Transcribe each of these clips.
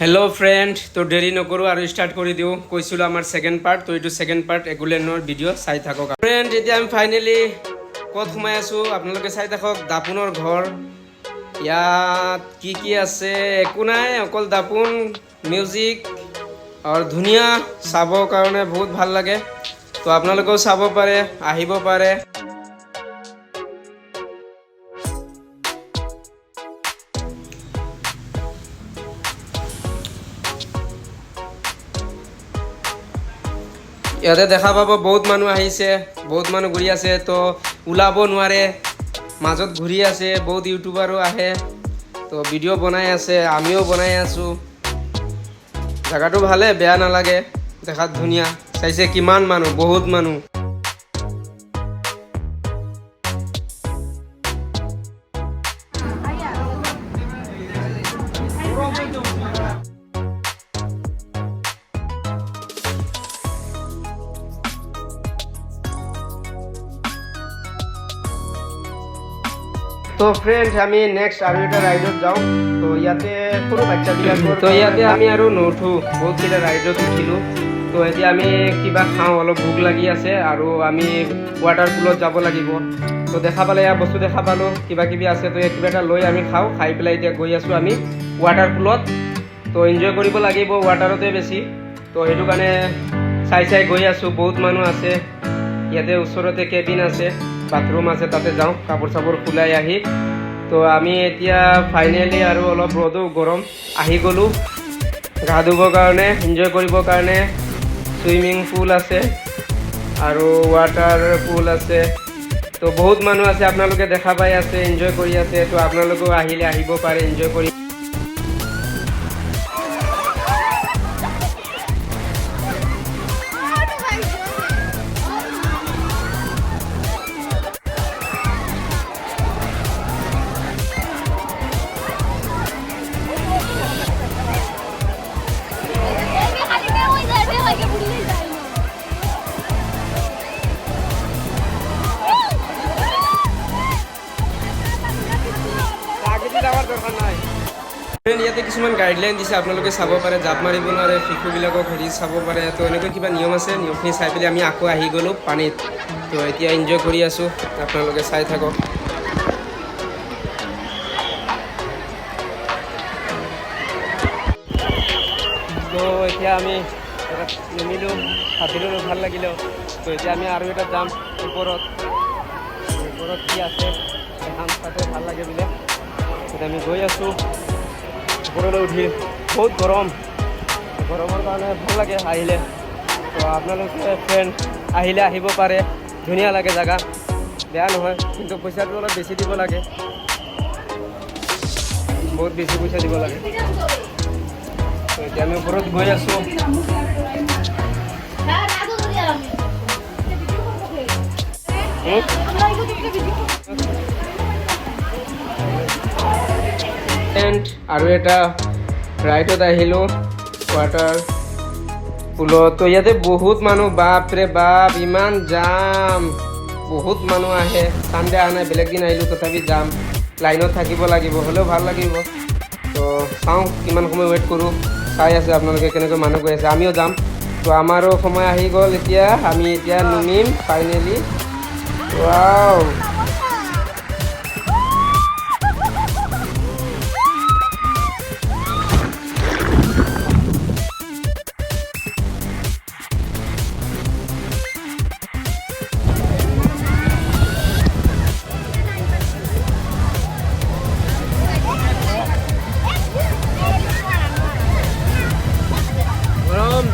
Hello' friend, তো দেৰি নকৰোঁ আৰু ষ্টাৰ্ট কৰি দিওঁ। কৈছিলোঁ আমাৰ ছেকেণ্ড পাৰ্ট, তো এইটো ছেকেণ্ড পাৰ্ট একুলেণ্ডৰ ভিডিঅ' চাই থাকক। ফ্ৰেণ্ড, এতিয়া আমি ফাইনেলি ক'ত সোমাই আছোঁ আপোনালোকে চাই থাকক। দাপোনৰ ঘৰ। ইয়াত কি আছে একো নাই, অকল দাপোন, মিউজিক আৰু ধুনীয়া, চাবৰ কাৰণে বহুত ভাল লাগে। তো আপোনালোকেও চাব পাৰে, আহিব পাৰে। ইয়াতে দেখা পাব বহুত মানুহ আহিছে, বহুত মানুহ ঘূৰি আছে, তো ওলাব নোৱাৰে, মাজত ঘূৰি আছে। বহুত ইউটিউবাৰো আহে, তো ভিডিঅ' বনাই আছে, আমিও বনাই আছোঁ। জেগাটো ভালে, বেয়া নালাগে, দেখাত ধুনীয়া। চাইছে কিমান মানুহ, বহুত মানুহ। তো ফ্ৰেণ্ডছ, আমি নেক্সট আৰু এটা ৰাইডত যাওঁ। তো ইয়াতে সৰু বাচ্চাবিলাকৰ, তো ইয়াতে আমি আৰু নুঠোঁ, বহুতকেইটা ৰাইডত উঠিলোঁ। তো এতিয়া আমি কিবা খাওঁ, অলপ ভোক লাগি আছে, আৰু আমি ৱাটাৰ পুলত যাব লাগিব। তো দেখা পালে ইয়াৰ বস্তু দেখা পালোঁ, কিবা কিবি আছে, তো কিবা এটা লৈ আমি খাওঁ। খাই পেলাই এতিয়া গৈ আছোঁ আমি ৱাটাৰ পুলত। তো এনজয় কৰিব লাগিব, ৱাটাৰতে বেছি। তো সেইটো কাৰণে চাই গৈ আছোঁ। বহুত মানুহ আছে ইয়াতে, ওচৰতে কেবিন আছে, বাথৰুম আছে, তাতে যাওঁ কাপোৰ চাপোৰ খোলাই আহি। তো আমি এতিয়া ফাইনেলি আৰু অলপ ৰ'দো গৰম আহি গ'লোঁ গা ধুবৰ কাৰণে, এনজয় কৰিবৰ কাৰণে। চুইমিং পুল আছে আৰু ৱাটাৰ পুল আছে। তো বহুত মানুহ আছে, আপোনালোকে দেখা পাই আছে, এনজয় কৰি আছে। তো আপোনালোকেও আহিলে আহিব পাৰে, এনজয় কৰি। ইয়াতে কিছুমান গাইডলাইন দিছে, আপোনালোকে চাব পাৰে। জাপ মাৰিব নোৱাৰে, শিশুবিলাকক হেৰি চাব পাৰে। তো এনেকৈ কিবা নিয়ম আছে, নিয়মখিনি চাই পেলাই আমি আকৌ আহি গ'লোঁ পানীত। তো এতিয়া এনজয় কৰি আছোঁ, আপোনালোকে চাই থাকক। তো এতিয়া আমি নামিলোঁ, ভাবিলোঁ ভাল লাগিলেও। তো এতিয়া আমি আৰু এটা যাম ওপৰত কি আছে দেখাম, তাতে ভাল লাগে বোলে। এতিয়া আমি গৈ আছোঁ ওপৰলৈ উঠি। বহুত গৰমৰ কাৰণে ভাল লাগে আহিলে। তো আপোনালোকে ফ্ৰেণ্ড আহিলে আহিব পাৰে, ধুনীয়া লাগে জেগা, বেয়া নহয়। কিন্তু পইচাটো অলপ বেছি দিব লাগে, বহুত বেছি পইচা দিব লাগে। তো এতিয়া আমি ওপৰত গৈ আছোঁ। আৰু এটা ৰাইডত আহিলোঁ ৱাটাৰ পুলত। তো ইয়াতে বহুত মানুহ, বাপৰে বাপ, ইমান জাম, বহুত মানুহ আহে। চানডে অহা নাই, বেলেগ দিন আহিলোঁ, তথাপি যাম, লাইনত থাকিব লাগিব, হ'লেও ভাল লাগিব। তো চাওঁ কিমান সময় ৱেইট কৰোঁ। চাই আছে আপোনালোকে কেনেকৈ মানুহ গৈ আছে, আমিও যাম। তো আমাৰো সময় আহি গ'ল এতিয়া, আমি এতিয়া নামিম ফাইনেলি। ৱাও,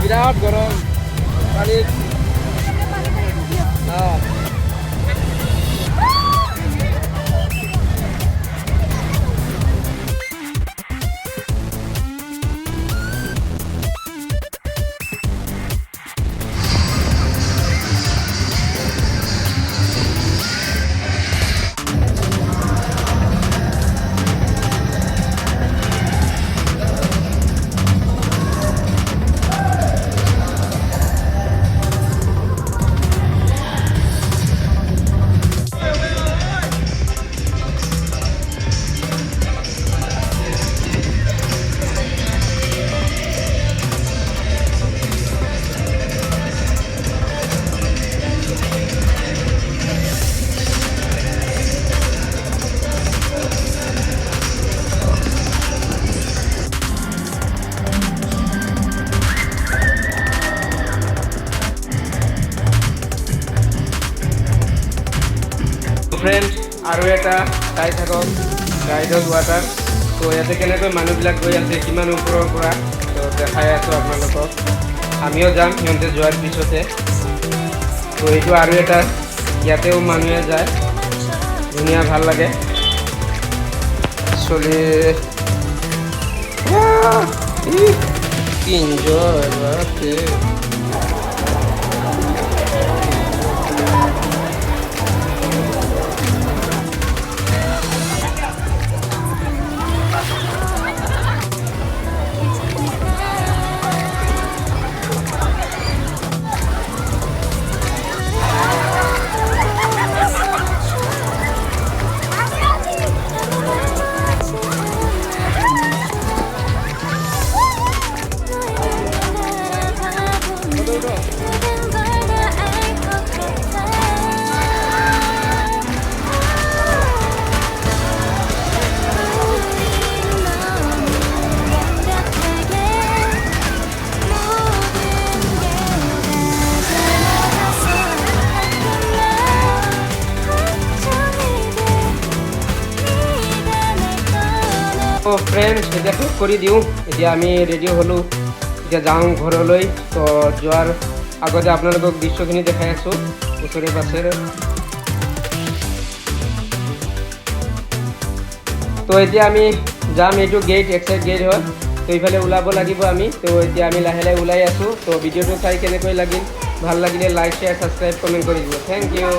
বিৰাট গৰম পানীত। ফ্ৰেণ্ড আৰু এটা চাই থাকক ৰাইডত ৱাটাৰ। তো ইয়াতে কেনেকৈ মানুহবিলাক গৈ আছে কিমান ওপৰৰ পৰা, তো দেখাই আছোঁ আপোনালোকক। আমিও যাম সিহঁতে যোৱাৰ পিছতে। তো এইটো আৰু এটা, ইয়াতেও মানুহে যায়, ধুনীয়া ভাল লাগে চলি এনজয় বাতে। তো ফ্ৰেণ্ড এতিয়া শেষ কৰি দিওঁ। এতিয়া আমি ৰেডি হ'লোঁ, এতিয়া যাওঁ ঘৰলৈ। তো যোৱাৰ আগতে আপোনালোকক দৃশ্যখিনি দেখাই আছোঁ ওচৰে পাঁজৰে। তো এতিয়া আমি যাম, এইটো গেট এক চাইড গেট হয়, তো এইফালে ওলাব লাগিব আমি। তো এতিয়া আমি লাহে লাহে ওলাই আছোঁ। তো ভিডিঅ'টো চাই কেনেকৈ লাগিল, ভাল লাগিলে লাইক শ্বেয়াৰ ছাবস্ক্ৰাইব কমেণ্ট কৰি দিব। Thank U.